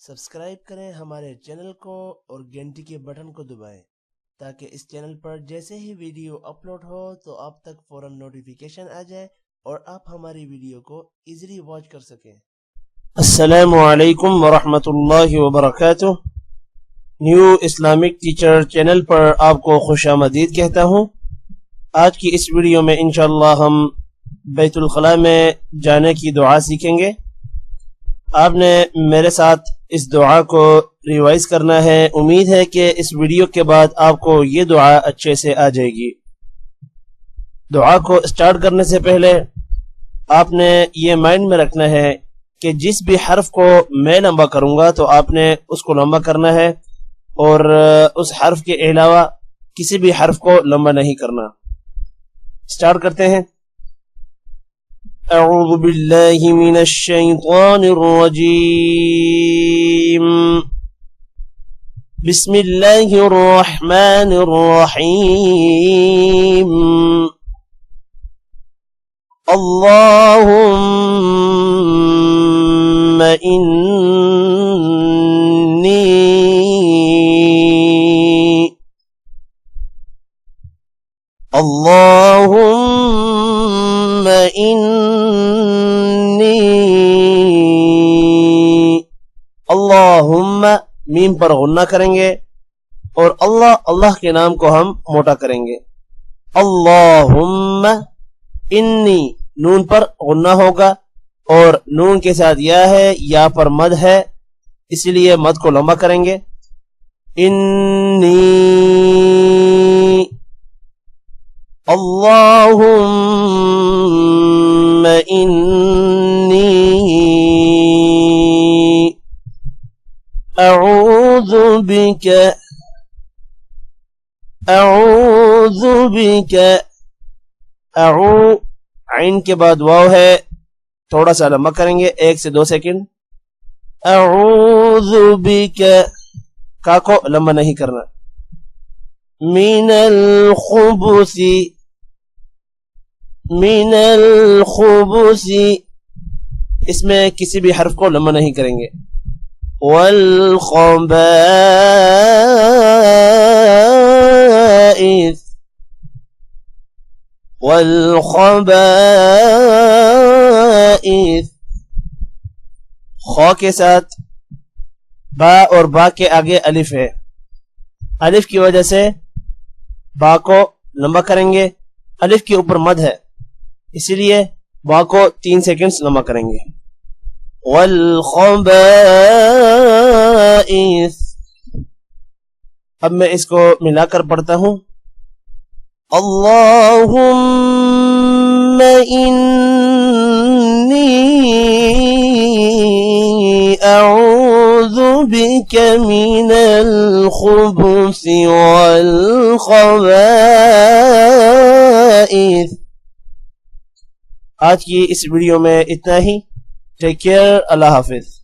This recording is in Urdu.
سبسکرائب کریں ہمارے چینل کو اور گھنٹی کے بٹن کو دبائیں تاکہ اس چینل پر جیسے ہی ویڈیو اپلوڈ ہو تو آپ تک فوراً نوٹیفیکیشن آ جائے اور آپ ہماری ویڈیو کو ایزیلی واچ کر سکیں۔ السلام علیکم ورحمۃ اللہ وبرکاتہ۔ نیو اسلامک ٹیچر چینل پر آپ کو خوش آمدید کہتا ہوں۔ آج کی اس ویڈیو میں انشاءاللہ ہم بیت الخلاء میں جانے کی دعا سیکھیں گے۔ آپ نے میرے ساتھ اس دعا کو ریوائز کرنا ہے۔ امید ہے کہ اس ویڈیو کے بعد آپ کو یہ دعا اچھے سے آ جائے گی۔ دعا کو سٹارٹ کرنے سے پہلے آپ نے یہ مائنڈ میں رکھنا ہے کہ جس بھی حرف کو میں لمبا کروں گا تو آپ نے اس کو لمبا کرنا ہے اور اس حرف کے علاوہ کسی بھی حرف کو لمبا نہیں کرنا۔ سٹارٹ کرتے ہیں۔ اعوذ باللہ من الشیطان الرجیم، بسم اللہ الرحمن الرحیم، اللہم اللہم میم پر غنہ کریں گے اور اللہ کے نام کو ہم موٹا کریں گے۔ اللہم انی نون پر غنہ ہوگا اور نون کے ساتھ یا ہے، یا پر مد ہے، اس لیے مد کو لمبا کریں گے۔ انی اللہم انی اعوذ بک عین کے بعد واو ہے، تھوڑا سا لمبا کریں گے، 1 سے 2 سیکنڈ۔ اعوذ بک، کا کو لمبا نہیں کرنا۔ من الخبث، اس میں کسی بھی حرف کو لمبا نہیں کریں گے۔ والخبائث، خو کے ساتھ با اور با کے آگے الف ہے، الف کی وجہ سے با کو لمبا کریں گے، الف کے اوپر مد ہے اسی لیے با کو 3 سیکنڈز لمبا کریں گے۔ والخبائث، اب میں اس کو ملا کر پڑھتا ہوں۔ اللہم انی اعوذ بک من الخبث والخبائث۔ آج کی اس ویڈیو میں اتنا ہی۔ ٹیک کیئر، اللہ حافظ۔